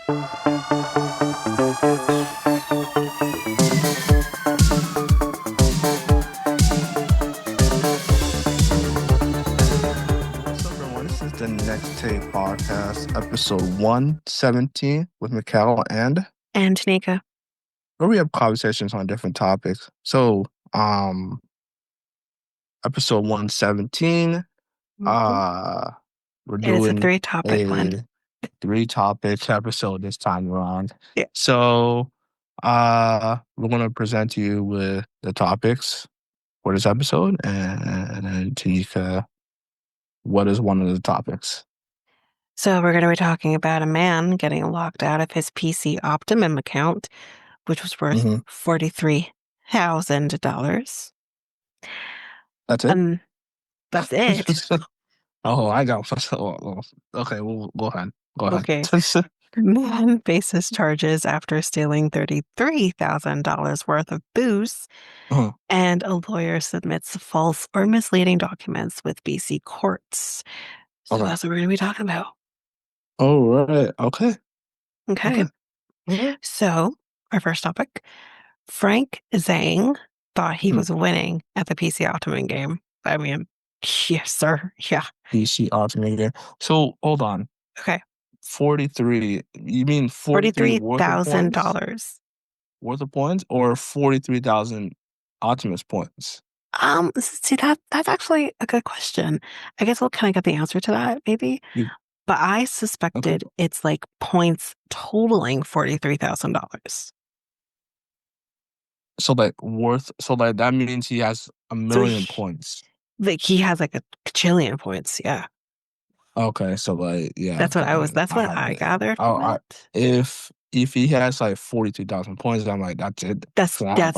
Everyone, this is the Next Take Podcast, episode 117 with Mikel and Tanyka. where we have conversations on different topics. So, episode 117, uh, we're It is a doing three-topic one. three-topic episode this time around. Yeah. So, we're going to present you with the topics for this episode, and then Tanyka, what is one of the topics? So we're going to be talking about a man getting locked out of his PC Optimum account, which was worth $43,000. That's it? That's it. Oh, I got okay, well, go ahead. Go ahead. Okay. Man faces charges after stealing $33,000 worth of booze, and a lawyer submits false or misleading documents with BC courts. So that's what we're going to be talking about. Oh, right. Okay. Okay. So, our first topic, Frank Zhang thought he was winning at the PC Optimum game. I mean, yes, sir. Yeah. PC Optimum game. So, hold on. Okay. 43. You mean 43 $43,000 worth of points or 43,000 Optimus points? See, that's actually a good question. I guess we'll kind of get the answer to that, maybe. But I suspected it's like points totaling $43,000. So that means he has a million points. Like he has like a bajillion points, yeah. Okay, so like yeah. That's what I gathered from it. If he has like 43,000 points, I'm like, that's it. That's not. Yeah.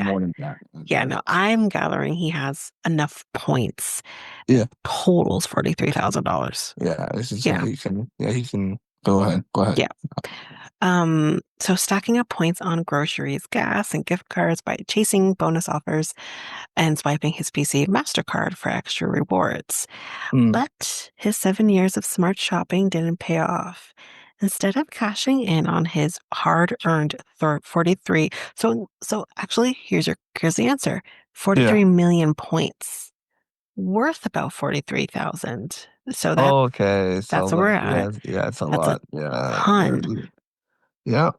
More than that. Yeah, no, I'm gathering he has enough points. Yeah. Totals $43,000. Yeah, this is he can go ahead. Yeah. So stacking up points on groceries, gas, and gift cards by chasing bonus offers and swiping his PC MasterCard for extra rewards. But his 7 years of smart shopping didn't pay off. Instead of cashing in on his hard-earned 43, so actually here's the answer: 43 million points, worth about 43,000. So that's where we're at. Yeah, it's a lot. Yeah, ton. Yeah.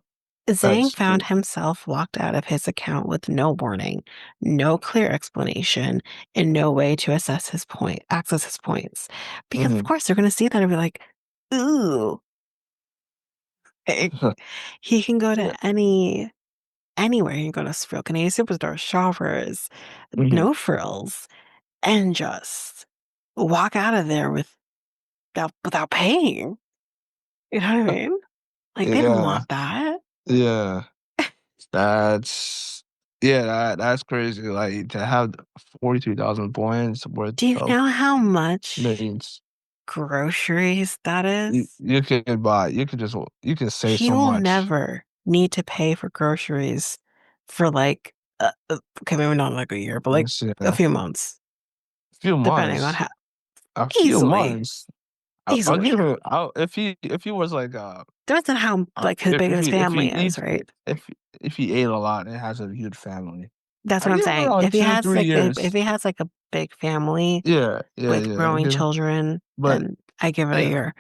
Zhang found himself locked out of his account with no warning, no clear explanation, and no way to access his points. Because of course they're going to see that and be like, ooh. He can go to anywhere. He can go to real Canadian Superstore, Shoppers, no frills, and just walk out of there without paying. You know what I mean? Like they don't want that. Yeah. That's crazy. Like to have 43,000 points worth. Do you know how much millions groceries that is? You can say he so will much. Never need to pay for groceries for like okay, maybe not like a year, but like a few months. Depending on how. A few months. Easily. I'll give him. If he was like depends on how like his big his family is, right? If he ate a lot and has a huge family. That's what I'm saying. If he has like a big family, with growing children, then I give it a year.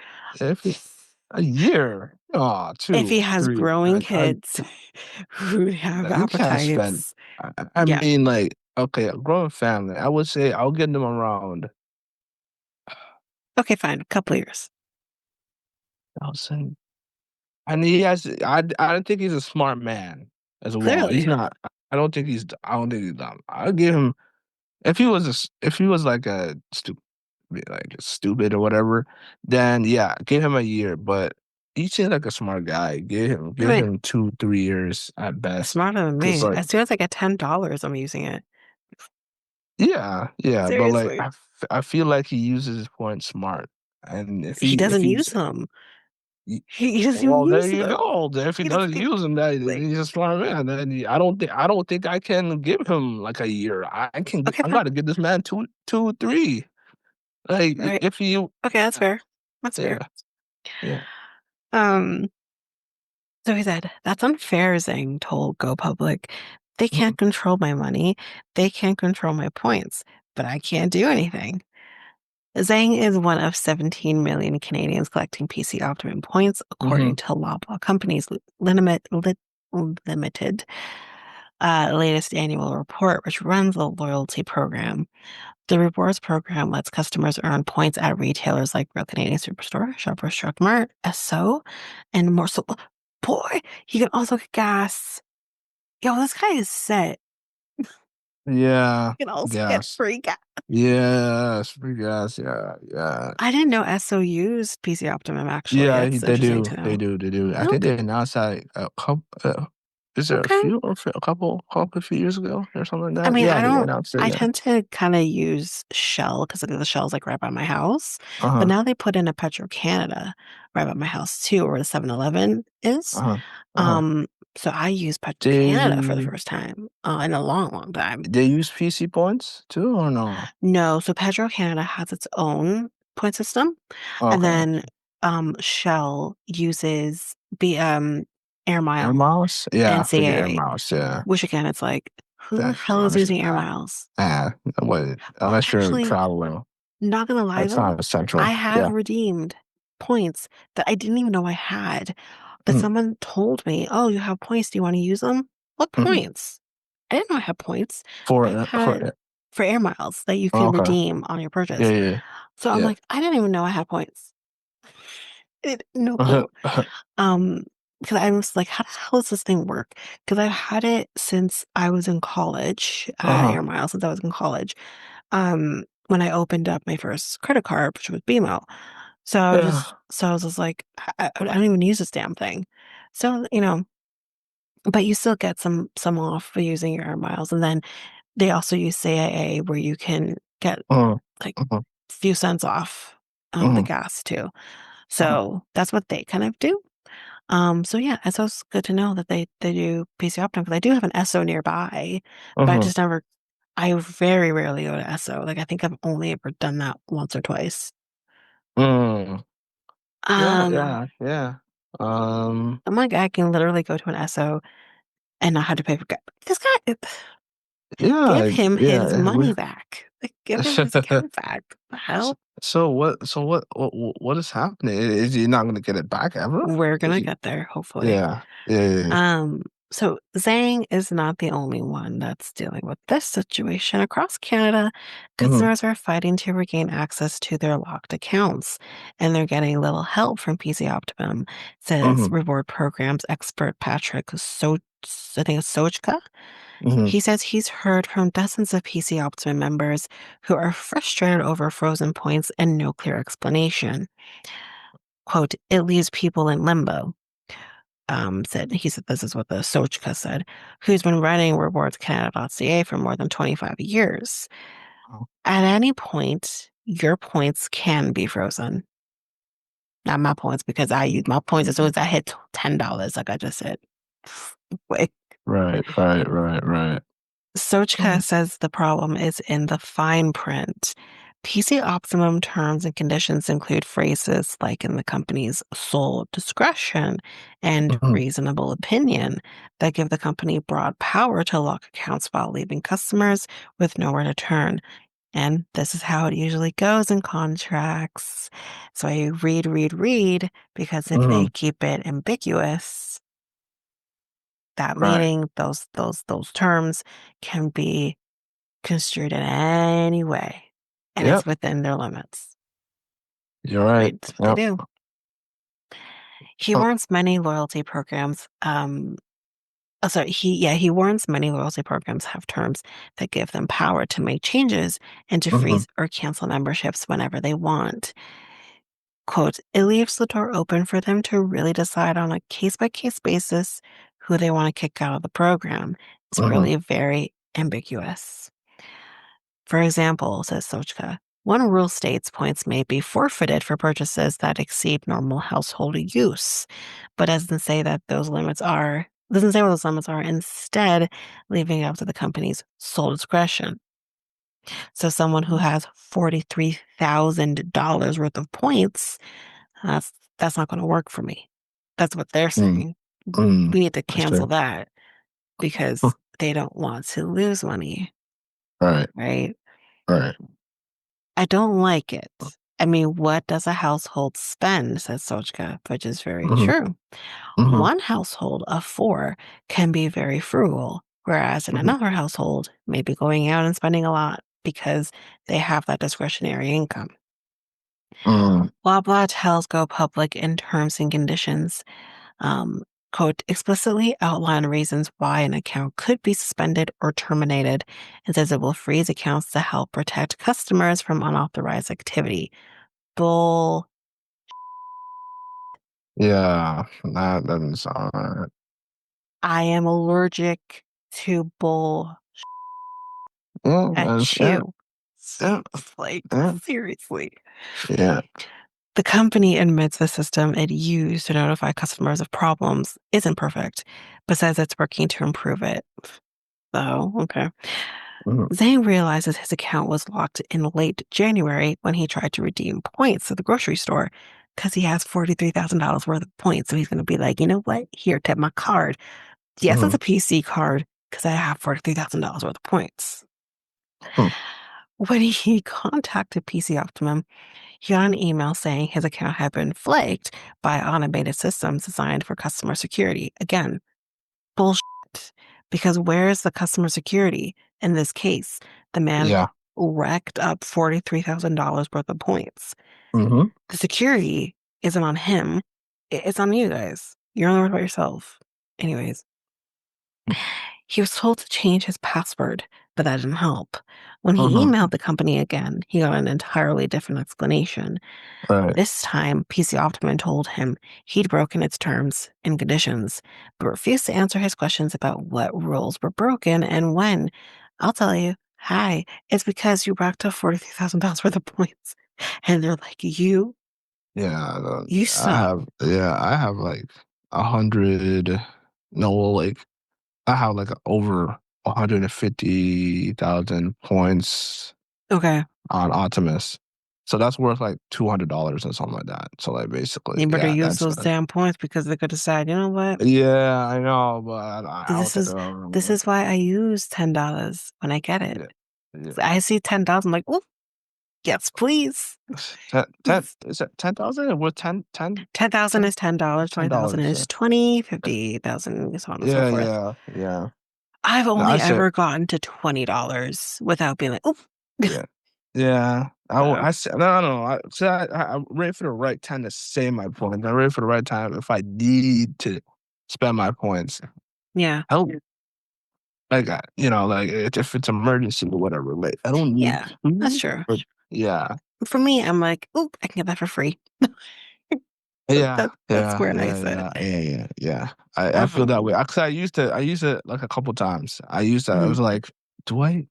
A year? Oh, 2. If he has growing kids who have appetites. I mean, like, okay, a growing family. I would say I'll get them around. Okay, fine. A couple of years. I'll say. And he has. I don't think he's a smart man as well. Clearly. He's not. I don't think he's dumb. I'll give him. If he was like a stupid or whatever, then yeah, give him a year. But he seems like a smart guy. Give him 2-3 years at best. Smarter than me. As soon as I get $10, I'm using it. Yeah. Seriously. But like I feel like he uses his points smart, and if he doesn't use them. He doesn't use them. There you go. If he doesn't use them, he's a smart man. Then I don't think I can give him like a year. I gotta give this man 2, 3. Like if he. Okay, that's fair. That's fair. Yeah. Um, so he said, that's unfair, Zhang told Go Public. They Mhm. can't control my money. They can't control my points, but I can't do anything. Zhang is one of 17 million Canadians collecting PC Optimum points, according Mhm. to Loblaw Companies Limited latest annual report, which runs a loyalty program. The rewards program lets customers earn points at retailers like Real Canadian Superstore, Shoppers Drug Mart, Esso, and more. So, boy, he can also get gas. Yo, this guy is set. Yeah. He can also get Gas. free gas. Yes. Free gas. Yeah. Yeah. I didn't know Esso used PC Optimum, actually. Yeah. That's They interesting do. to They know. do. They do. I think Okay. they announced that a couple. Is there a Okay. few or a few years ago or something like I that? mean, Yeah, they announced it. I Yeah. tend to kind of use Shell because the Shell's like right by my house. Uh But huh. now they put in a Petro Canada right by my house too, where the 7-Eleven is. Uh huh. Uh huh. Um, so I use Petro Canada for the They first time in a long, long time. they use PC points too or no? No, so Petro Canada has its own point system, and Okay. then Shell uses the Air Air Mile miles? Yeah, and I forget air CAA, miles. Yeah. which again, it's like, who the That hell is honestly, using Air Miles? what, Oh, unless you're actually, traveling, not gonna lie that's though, not I essential. have Yeah. redeemed points that I didn't even know I had. That Mm-hmm. someone told me, "Oh, you have points. Do you want to use them?" What Mm-hmm. points? I didn't know I had points. I've For had for air miles that you oh, can okay. redeem on your Yeah, purchase. yeah, So I'm yeah. like, I didn't even know I had points. I had no clue. Um, because I was like, how the hell does this thing work? Because I've had it since I was in college, Uh-huh. air miles since I was in college. When I opened up my first credit card, which was BMO. Yeah. So I was just like, I don't even use this damn thing. So, but you still get some off for using your air miles. And then they also use CAA where you can get Uh-huh. like Uh-huh. few cents off the Uh-huh. gas too. Uh-huh. So that's what they kind of do. So yeah, so it's good to know that they do PC Optimum because I do have an Esso nearby, but Uh-huh. I very rarely go to Esso. Like I think I've only ever done that once or twice. Mm. Yeah, Um, yeah, yeah. Um, I'm like I can literally go to an Esso and not have to pay for gas. This guy, give yeah, him his yeah. money back. Like, give him his account back. The hell? So what is happening? Is he not gonna get it back ever? We're Is gonna he? get there, hopefully. Yeah. Yeah. Yeah. Um, so Zhang is not the only one that's dealing with this situation. Across Canada, Mm-hmm. customers are fighting to regain access to their locked accounts, and they're getting little help from PC Optimum, says Mm-hmm. reward programs expert Patrick I think it's Sojka. Mm-hmm. He says he's heard from dozens of PC Optimum members who are frustrated over frozen points and no clear explanation. Quote, it leaves people in limbo. He said this is what the Sochka said, who's been running rewardscanada.ca for more than 25 years. At any point, your points can be frozen. Not my points because I use my points as soon as I hit $10, like I just said. Wait. Right, right, right, right. Sochka Mhm. says the problem is in the fine print. PC Optimum terms and conditions include phrases like in the company's sole discretion and Mhm. reasonable opinion that give the company broad power to lock accounts while leaving customers with nowhere to turn. And this is how it usually goes in contracts. So I read, because if they Mhm. keep it ambiguous, that Right. meaning those terms can be construed in any way, and it's Yep. within their limits. You're right. Right? That's what they Yep. do. He Oh, warns many loyalty programs. He warns many loyalty programs have terms that give them power to make changes and to mhm. freeze or cancel memberships whenever they want. Quote, it leaves the door open for them to really decide on a case by case basis who they want to kick out of the program. It's Mhm. really very ambiguous. For example, says Sochka, one rule states points may be forfeited for purchases that exceed normal household use, but doesn't say what those limits are, instead leaving it up to the company's sole discretion. So someone who has $43,000 worth of points, that's that's not going to work for me. That's what they're Mm, saying. mm, We need to I cancel see. that Hmm. because they don't want to lose money, Right, right? right. I don't like it. I mean, what does a household spend, says Sochka, which is very Hmm. true. Hmm. One household of four can be very frugal, whereas in Hmm. another household, maybe going out and spending a lot because they have that discretionary income. Mm, Blah tells Go Public in terms and conditions, um, quote, explicitly outline reasons why an account could be suspended or terminated and says it will freeze accounts to help protect customers from unauthorized activity. Bull. yeah, that doesn't sound right. I am allergic to bull Yeah, at yeah, you. yeah, Like, yeah, seriously. yeah. The company admits the system it used to notify customers of problems isn't perfect, but says it's working to improve it. Oh, okay. Mhm. Zhang realizes his account was locked in late January when he tried to redeem points at the grocery store because he has $43,000 worth of points. So he's going to be like, you know what? Here, tap my card. Yes, it's Mhm. a PC card because I have $43,000 worth of points. Hmm. When he contacted PC Optimum, he got an email saying his account had been flagged by automated systems designed for customer security. Again, bullshit. Because where's the customer security in this case? The man Yeah. racked up $43,000 worth of points. Hmm. The security isn't on him, it's on you guys. You're only worried about yourself. Anyways, he was told to change his password, but that didn't help. When he Hmm. emailed the company again, he got an entirely different explanation. Right. This time, PC Optimum told him he'd broken its terms and conditions, but refused to answer his questions about what rules were broken and when. I'll tell you, hi, it's because you racked up $43,000 worth of points. And they're like, Yeah. you I suck. have. Yeah, I have like 100. No, like I have like over 150,000 points Okay, on Optimus. So that's worth like $200 or something like that. So like basically, you better yeah, use that's those damn points because they could decide, you know what? yeah, I know, but I don't This think is this I'll, is why I use $10 when I get it. yeah, yeah. I see $10, I'm like, oh, yes, please. 10, is it 10,000 worth 10,000 is $10, ten 20,000 dollars? is 20, 50,000, so on and so Yeah, forth. yeah, yeah. I've No, I only said, ever gotten to $20 without being like, oh, yeah, yeah. so, I said, no, no, no. I'm ready for the right time to save my points. I'm ready for the right time if I need to spend my points. yeah, I don't like, like if it's emergency or whatever. Like, I don't need yeah, that's to, true. but yeah, For me, I'm like, oh, I can get that for free. yeah, That's yeah, where I yeah, sit. yeah, yeah, yeah, yeah. I feel Um, that way. Cause I used it like a couple times. I mhm. was like, do I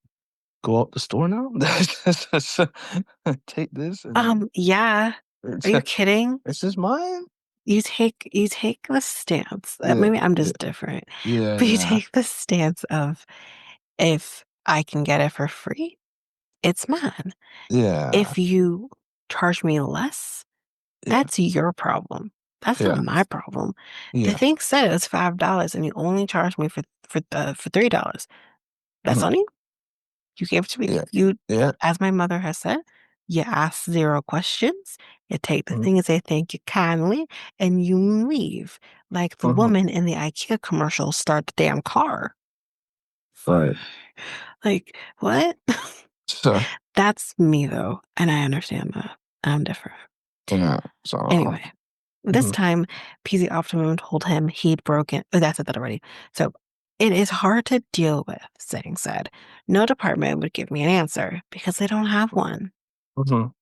go out the store now? Take this and Yeah. Are you kidding? is this mine? You take the stance. Yeah, Maybe I'm yeah, just different, yeah, but you yeah, take the stance of if I can get it for free, it's mine. yeah, If you charge me less, yeah, that's your problem. That's not yeah, my problem. The yeah, thing said it was $5 and you only charged me for $3. That's mhm, on you. You gave it to me. yeah, You, yeah, as my mother has said, you ask zero questions. You take the mhm, thing and say thank you kindly, and you leave. Like the mhm. woman in the IKEA commercial, start the damn car. Right. Like what? So That's me though, and I understand that. I'm different. yeah, so Anyway, this mhm, time, PZ Optimum told him he'd broken. Oh, that's said that already. So it is hard to deal with, Sang said. No department would give me an answer because they don't have one. mhm,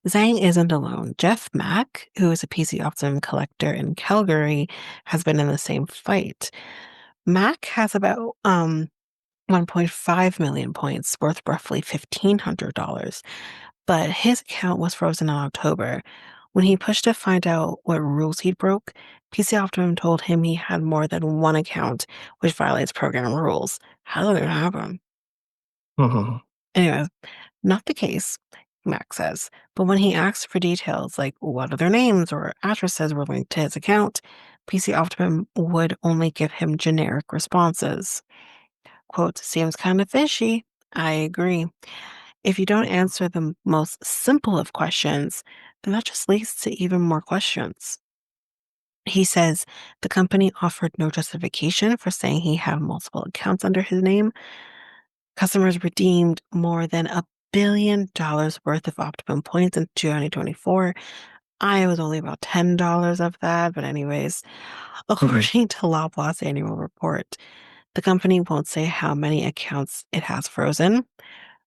Zhang isn't alone. Jeff Mack, who is a PC Optimum collector in Calgary, has been in the same fight. Mack has about 1.5 million points, worth roughly $1,500, but his account was frozen in October. When he pushed to find out what rules he broke, PC Optimum told him he had more than one account, which violates program rules. How did it happen? mhm. Anyway, not the case, Max says. But when he asked for details like what other names or addresses were linked to his account, PC Optimum would only give him generic responses. Quote, seems kind of fishy. I agree. If you don't answer the most simple of questions, then that just leads to even more questions. He says the company offered no justification for saying he had multiple accounts under his name. Customers redeemed more than $1 billion worth of Optimum points in 2024. I was only about $10 of that, but anyways, Mhm. according to Loblaw's annual report, the company won't say how many accounts it has frozen.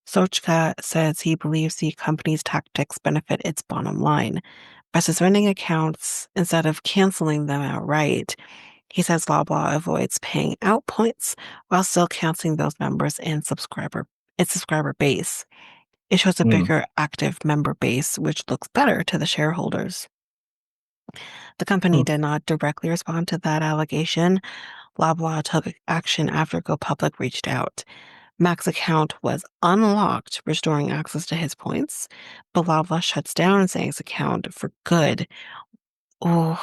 Sochka says he believes the company's tactics benefit its bottom line. By suspending accounts instead of canceling them outright, he says Loblaw avoids paying out points while still counting those members in its subscriber base. It shows a Mhm. bigger active member base, which looks better to the shareholders. The company Mhm. did not directly respond to that allegation. Loblaw took action after GoPublic reached out. Mac's account was unlocked, restoring access to his points, but Loblaw shuts down Zhang's account for good. Oh,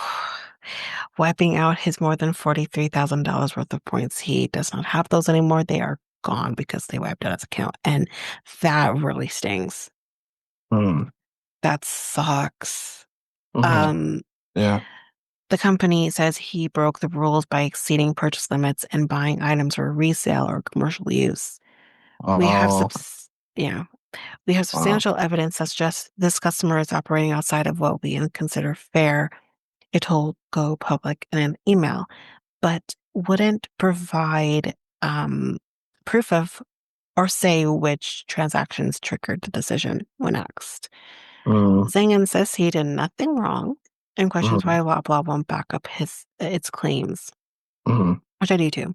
wiping out his more than $43,000 worth of points. He does not have those anymore. They are gone because they wiped out his account. And that really stings. Mhm. That sucks. Mhm. Um, Yeah. the company says he broke the rules by exceeding purchase limits and buying items for resale or commercial use. We have Oh, yeah, we have wow. substantial evidence that suggests this customer is operating outside of what we consider fair. It told Go Public in an email, but wouldn't provide proof of or say which transactions triggered the decision when asked. Mhm. Zhang insists he did nothing wrong and questions why Mhm. Loblaw won't back up its claims, Mhm. which I do too.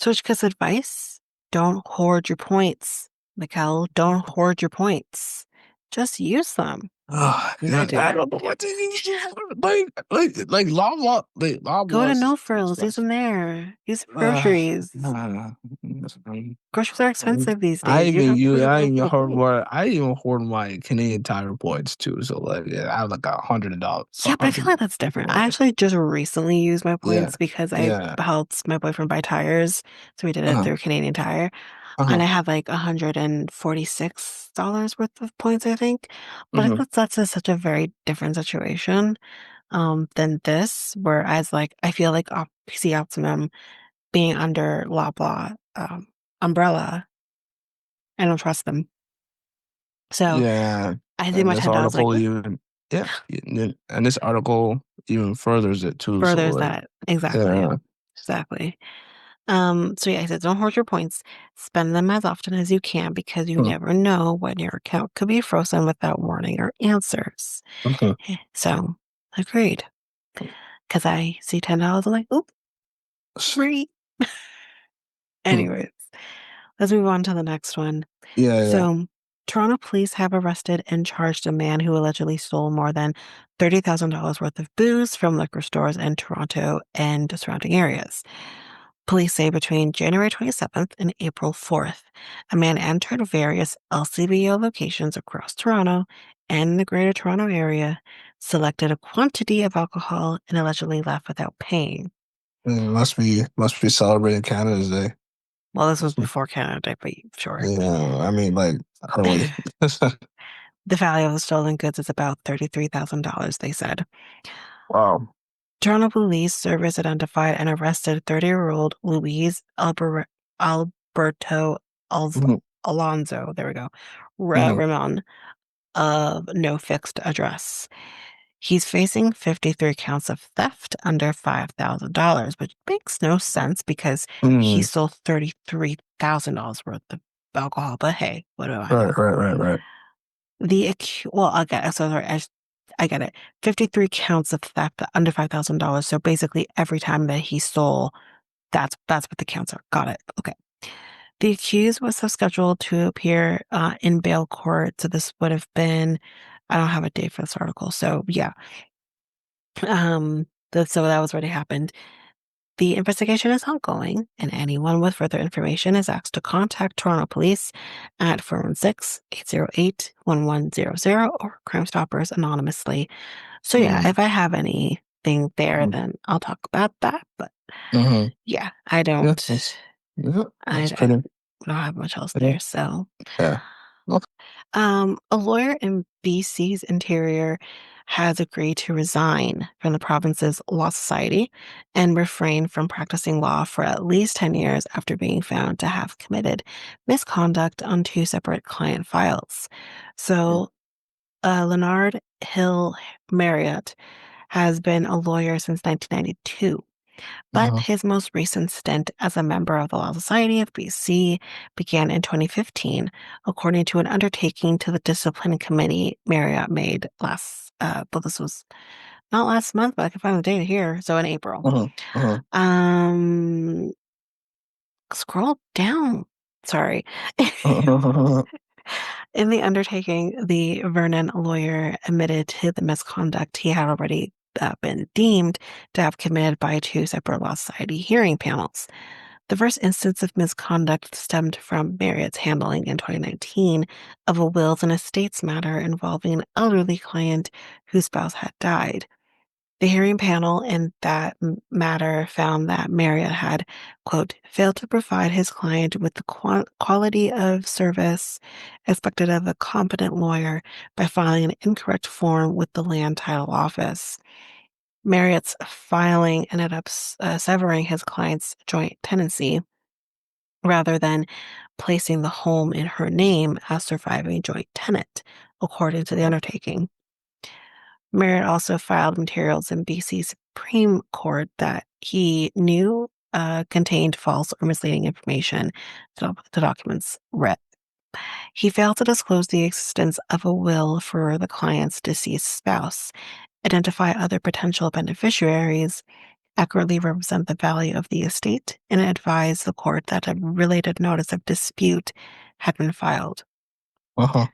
Switchka's advice: don't hoard your points. Mikel, don't hoard your points. Just use them. And I Yeah, do. I don't know what to do. Like Go to Loblaws No is Frills, use them there. Use it for uh, groceries. uh, Groceries are expensive these days. You have I even hoard my Canadian Tire points too. So like, yeah, I have like $100, Yeah, but I feel like that's different. I actually just recently used my Yeah, points because I yeah. helped my boyfriend buy tires. So we did it Uh-huh, through Canadian Tire. And uh-huh. I had like $146 worth of points, I think. But I Mm-hmm, thought that's such a very different situation than this, whereas like I feel like PC Optimum being under Loblaw umbrella, I don't trust them. So yeah, I think and my this $10 like article even yeah, and this article even furthers it too. So furthers like, that. Exactly. yeah, Exactly. So yeah, I said don't hoard your points. Spend them as often as you can because you mm, never know when your account could be frozen without warning or answers. mhm, So agreed. Because I see $10, I'm like, oop, free. mm. Anyways, let's move on to the next one. Yeah, yeah. So Toronto police have arrested and charged a man who allegedly stole more than $30,000 worth of booze from liquor stores in Toronto and surrounding areas. Police say between January 27th and April 4th, a man entered various LCBO locations across Toronto and the Greater Toronto Area, selected a quantity of alcohol, and allegedly left without paying. Must be celebrating Canada's Day. Well, this was before Canada Day, but sure. Yeah, I mean like early. The value of the stolen goods is about $33,000, they said. Wow. Toronto Police Service identified and arrested 30-year-old Alberto Alz- Mhm, Alonso, there we go, mhm, Ramon, of no fixed address. He's facing 53 counts of theft under $5,000, which makes no sense because he mhm. stole $33,000 worth of alcohol. But hey, what do I know? Right, right, right, right. Well, I get it. So sorry, I get it. 53 counts of theft under $5,000. So basically, every time that he stole, that's what the counts are. Got it. Okay. The accused was scheduled to appear in bail court. So this would have been, I don't have a date for this article. So yeah, so that was already happened. The investigation is ongoing, and anyone with further information is asked to contact Toronto Police at 416-808-1100 or Crime Stoppers anonymously. So yeah, Mm, if I have any something there, then I'll talk about that. But Mm-hmm. yeah, I Yeah, don't. yeah, that's I pretty, don't have much else pretty, there. So, yeah. Okay. a lawyer in BC's interior has agreed to resign from the province's law society and refrain from practicing law for at least 10 years after being found to have committed misconduct on two separate client files. So, Leonard Hill Marriott has been a lawyer since 1992. But Uh-huh. his most recent stint as a member of the Law Society of BC began in 2015, according to an undertaking to the discipline committee Marriott made well, this was not last month, but I can find the date here. So in April. Uh-huh. Uh-huh. Um, Scroll down. Sorry. Uh-huh. In the undertaking, the Vernon lawyer admitted to the misconduct he had already been deemed to have committed by two separate Law Society hearing panels. The first instance of misconduct stemmed from Marriott's handling in 2019 of a wills and estates matter involving an elderly client whose spouse had died. The hearing panel in that matter found that Marriott had, quote, failed to provide his client with the quality of service expected of a competent lawyer by filing an incorrect form with the Land Title Office. Marriott's filing ended up severing his client's joint tenancy rather than placing the home in her name as surviving joint tenant, according to the undertaking. Merritt also filed materials in BC Supreme Court that he knew contained false or misleading information, the documents read. He failed to disclose the existence of a will for the client's deceased spouse, identify other potential beneficiaries, accurately represent the value of the estate, and advise the court that a related notice of dispute had been filed. Uh-huh.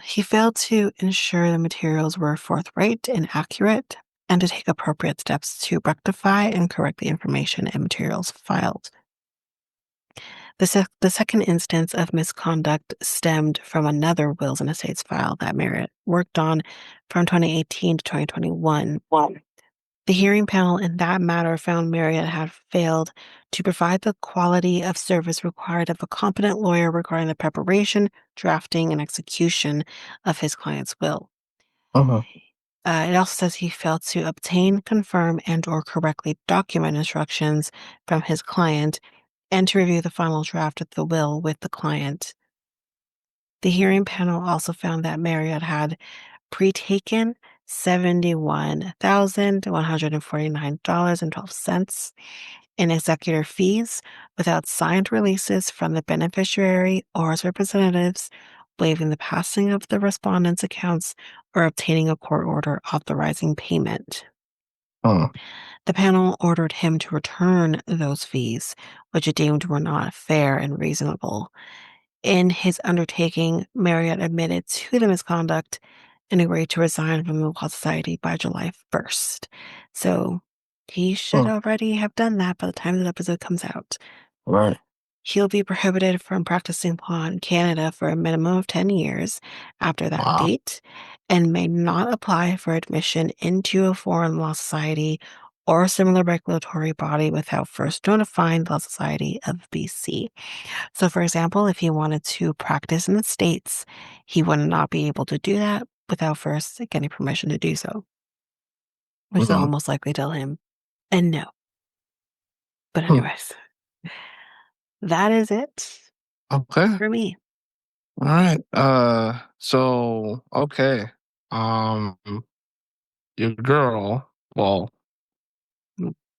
He failed to ensure the materials were forthright and accurate, and to take appropriate steps to rectify and correct the information and materials filed. The second instance of misconduct stemmed from another wills and estates file that Merritt worked on from 2018 to 2021. The hearing panel in that matter found Marriott had failed to provide the quality of service required of a competent lawyer regarding the preparation, drafting, and execution of his client's will. Uh-huh. It also says he failed to obtain, confirm, and/or correctly document instructions from his client and to review the final draft of the will with the client. The hearing panel also found that Marriott had pre-taken $71,149.12 in executor fees without signed releases from the beneficiary or his representatives, waiving the passing of the respondent's accounts, or obtaining a court order authorizing payment. Uh-huh. The panel ordered him to return those fees, which it deemed were not fair and reasonable. In his undertaking, Marriott admitted to the misconduct and agreed to resign from the Law Society by July 1st. So he should Uh, already have done that by the time the episode comes out. right. He'll be prohibited from practicing law in Canada for a minimum of 10 years after that Wow. date and may not apply for admission into a foreign law society or similar regulatory body without first notifying the Law Society of BC. So, for example, if he wanted to practice in the States, he would not be able to do that without first getting permission to do so, which they'll Mm-hmm. almost likely tell him, and no. But, Hmm. anyways, that is it Okay. for me. All right. So okay. Um, your girl, well,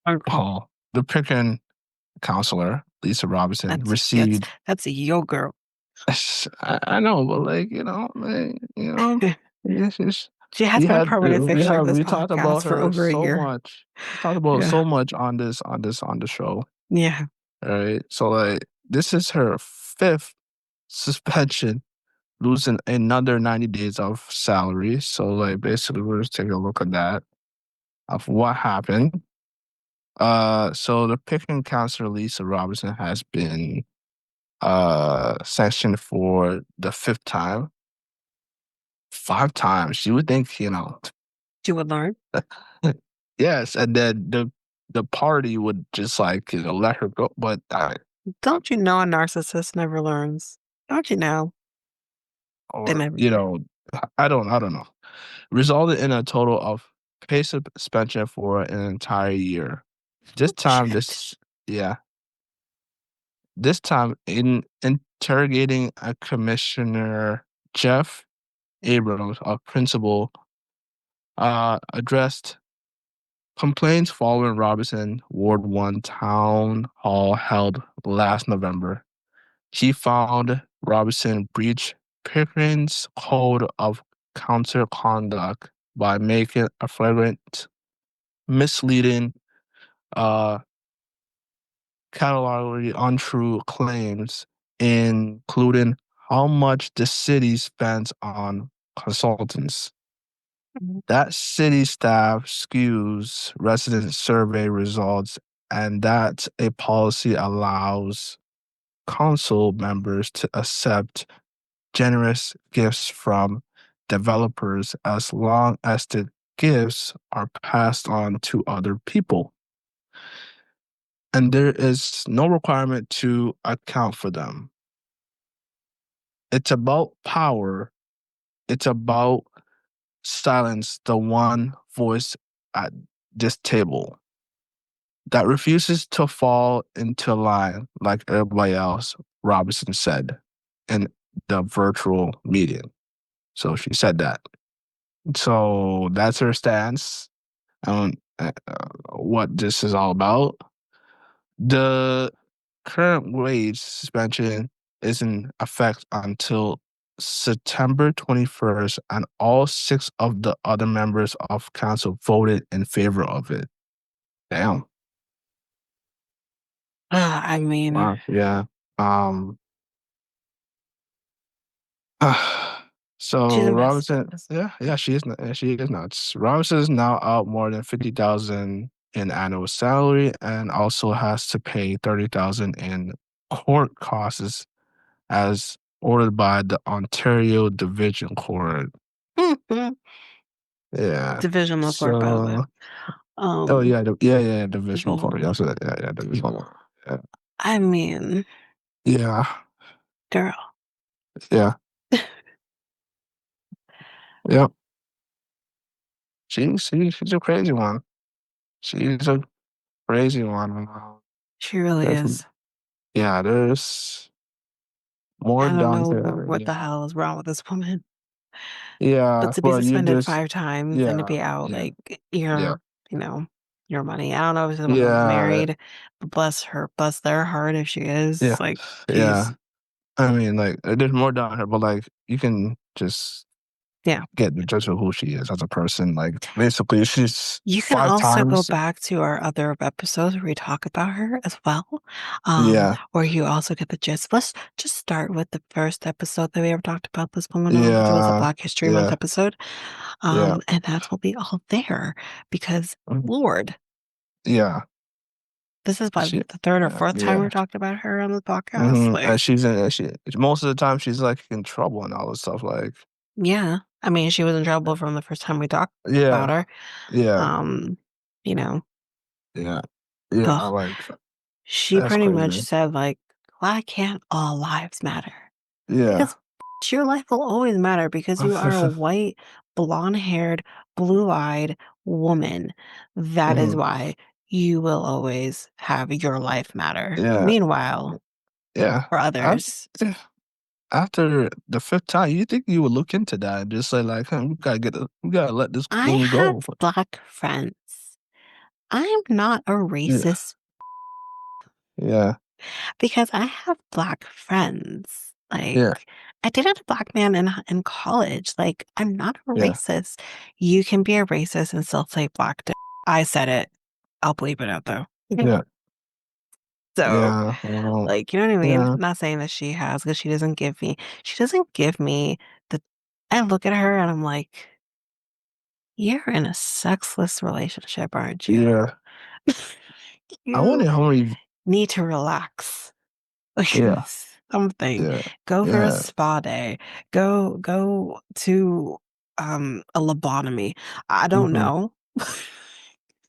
the picking counselor, Lisa Robinson, That's that's received that's your girl. I know, but it's just She has been a permanent we fixture of this we talked podcast about for her over a so year. much. We talked about Yeah. so much on the show. Yeah. Right. So like this is her fifth suspension, losing another 90 days of salary. So like basically we're just taking a look at that of what happened. So the picking counselor Lisa Robinson has been sanctioned for the fifth time. 5 times. You would think, She would learn. Yes, and then the party would just like let her go, but Don't you know a narcissist never learns? Don't you know? They or never. I don't know. Resulted in a total of pay suspension for an entire year. This time, Shit. this yeah, this time in interrogating a commissioner, Jeff Abrams, a principal, addressed complaints following Robinson Ward 1 town hall held last November. He found Robinson breached Pickering's code of counter-conduct by making a flagrant, misleading, uh, categorically untrue claims, including how much the city spends on consultants. That city staff skews resident survey results, and that a policy allows council members to accept generous gifts from developers as long as the gifts are passed on to other people. And there is no requirement to account for them. It's about power. It's about silence, the one voice at this table that refuses to fall into line like everybody else, Robinson said in the virtual meeting. So she said that. So that's her stance on what this is all about. The current wage suspension is in effect until September 21st, and all six of the other members of council voted in favor of it. Damn. I mean, Wow. Yeah. Um. she's So a mess. Robinson, yeah, she is. Yeah, she is nuts. Robinson is now out more than 50,000 in annual salary, and also has to pay 30,000 in court costs as ordered by the Ontario Division Court. Yeah. Divisional court, by the way. So, oh Um, yeah, yeah, Divisional Court. Yeah, so yeah, Divisional Court. Yeah, I mean, yeah, girl, yeah, yeah. She's a crazy one. She's a crazy one. she really There's is. there's more I don't down know there. what Yeah, the hell is wrong with this woman. But yeah, to be but you suspended just 5 times and to yeah, be out, yeah, like, yeah, you know, your money. I don't know if she's the one that was yeah, married, but bless her, bless their heart if she is. yeah, Like, yeah. geez. I mean, like, there's more down here, but like, you can just Yeah. get the judge of who she is as a person. Like, basically, she's You can five also go times. back to our other episodes where we talk about her as well, Yeah, where you also get the gist. Let's just start with the first episode that we ever talked about this woman on, which was a yeah, Black History Month yeah, episode. yeah, And that will be all there because, mhm, Lord, yeah. this is about She, the third or fourth time we've yeah. talked about her on the podcast. And Like, she's in. She most of the time she's like in trouble and all this stuff. Like, yeah, I mean, she was in trouble from the first time we talked about yeah, her. yeah, Um, you know, yeah, yeah. ugh. Like, She that's pretty much crazy. said, like, why can't all lives matter? Yeah. Because your life will always matter because you are a white, blonde-haired, blue-eyed woman. That is hmm why you will always have your life matter. Yeah, Meanwhile, yeah. for I, others, yeah. After the fifth time, you think you would look into that and just say like, "Huh, we gotta let this I woman have go." black friends. I'm not a Yeah, racist yeah, because I have black friends. Like, yeah, I dated a black man in college. Like, I'm not a yeah, racist. You can be a racist and still say black dick. I said it. I'll bleep it out though. yeah, So, yeah. like, you know what I mean? Yeah, I'm not saying that she has because she doesn't give me the, I look at her and I'm like, you're in a sexless relationship, aren't you? yeah. I You wonder how many. need to relax. Like Yeah, something. yeah, Go for a yeah, spa day. Go to a lobotomy. I don't Hmm. know.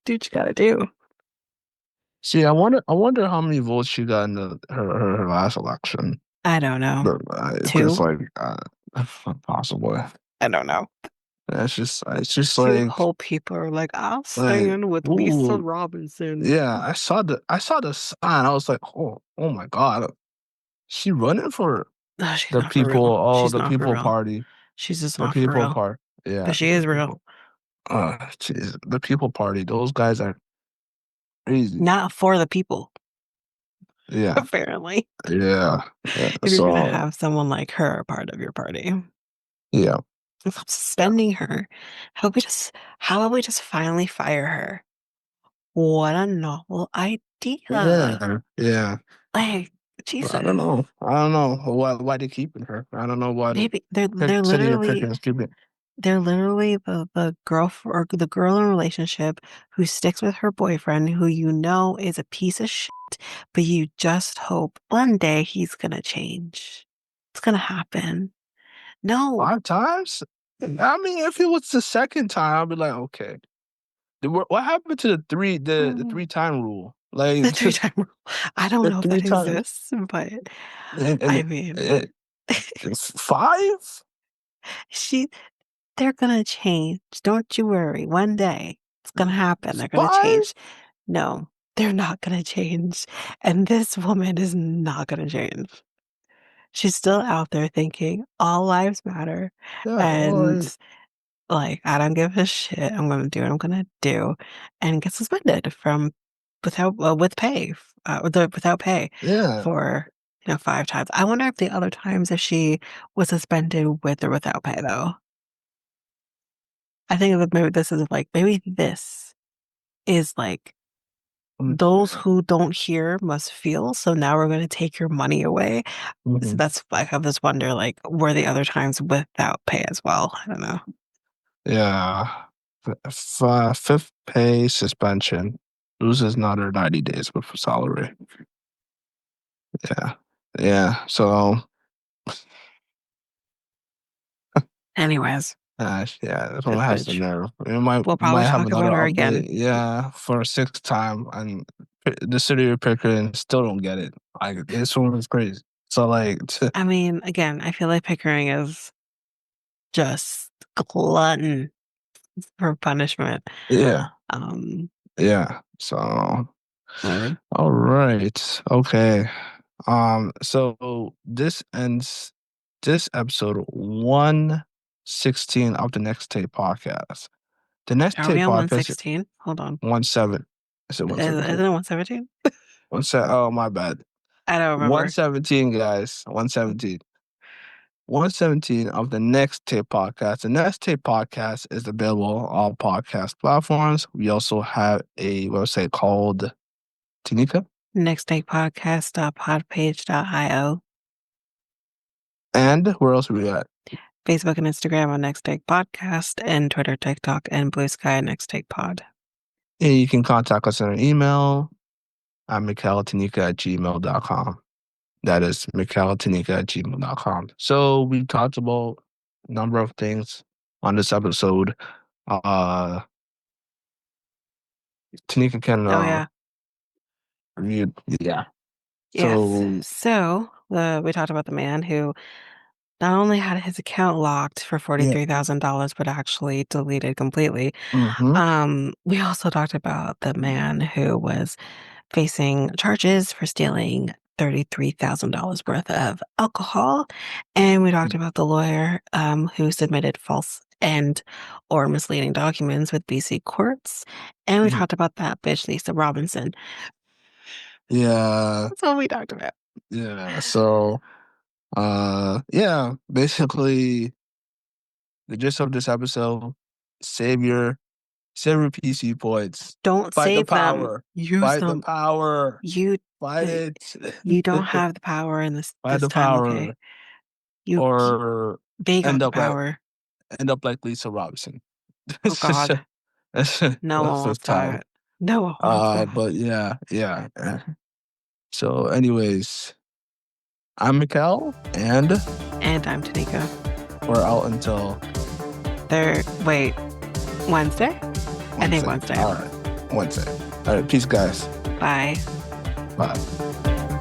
Do what you gotta do. See, I wonder how many votes she got in her last election. I don't know. But it's Two? like possible. I don't know. It's just Two like whole people are like, I'll like stand with Lisa ooh Robinson. yeah. I saw the sign. I was like, oh my God, she running for No, she's the not for people, real. oh She's the not for people real. party, She's just the not for people real. part. But Yeah, she the is real. people. Jeez, the people party. Those guys are crazy. Not for the people, Yeah, apparently. yeah, yeah. If you're gonna So have someone like her a part of your party. yeah, Stop suspending her. How about we just finally fire her? What a novel idea. yeah, yeah. Like, I don't Jesus. know. I don't know why they keeping her. I don't know why the Maybe they're city of literally Pickens keeping. the girl in a relationship who sticks with her boyfriend who you know is a piece of shit, but you just hope one day he's gonna change. It's gonna happen. No. 5 times? I mean, if it was the second time, I'd be like, okay. What happened to the Mm. 3 time rule? The Like three time rule. I don't the know if three that times exists, but and I mean, it's five? she they're gonna change. Don't you worry. One day it's gonna happen. It's They're gonna five? change. No, they're not gonna change. And this woman is not gonna change. She's still out there thinking all lives matter. Yeah, And like, like, I don't give a shit. I'm gonna do what I'm gonna do, and get suspended from with pay, without pay yeah. for 5 times. I wonder if the other times if she was suspended with or without pay though. I think that maybe this is like those Okay. who don't hear must feel. So now we're going to take your money away. So Hmm. that's I have this wonder like were the other times without pay as well? I don't know. Yeah. Fifth pay suspension. Loses another 90 days with salary. Yeah. Yeah. So Anyways, yeah, this one this has the bitch. nerve. We might We'll might probably have talk another about her update, again. yeah, for a sixth time, and the city of Pickering still don't get it. Like this one is crazy. So like, I mean, again, I feel like Pickering is just glutton for punishment. yeah, Um, yeah. So whatever. all right, okay. So this ends this episode 116 of the Next Tape podcast. The Next Are we Tape on podcast 116? Hold on. 17. Is it Is 117? it 117? Oh, my bad. I don't remember. 117, guys. 117. 117 of the Next Tape podcast. The Next Tape podcast is available on all podcast platforms. We also have a website called Tanika. Nexttakepodcast.podpage.io. And where else are we at? Facebook and Instagram on Next Take Podcast, and Twitter, TikTok, and Blue Sky Next Take Pod. And you can contact us on our email at mikeltanika@gmail.com. That is mikeltanika@gmail.com. So we talked about a number of things on this episode. Uh, Tanika can Oh yeah. review. Yeah. Yes. So So we talked about the man who not only had his account locked for yeah. $43,000, but actually deleted completely. Mm-hmm. We also talked about the man who was facing charges for stealing $33,000 worth of alcohol. And we talked about the lawyer who submitted false and or misleading documents with BC courts. And we Mhm. talked about that bitch, Lisa Robinson. Yeah. That's all we talked about. Yeah. So yeah, basically the gist of this episode, save your save your PC points. Don't Fight the save them. power. Use Fight the them. power. You Fight the, it. you don't have the power in this Fight this the time, okay? power. You Or they got end the up like power. Lisa Robinson. Oh God. That's No one the wants time. that. No one wants that. But yeah, yeah. So, anyways, I'm Mikel, and And I'm Tanika. we're out until Wait, Wednesday? I think Wednesday. Wednesday. All right. Wednesday. All right. Peace, guys. Bye. Bye.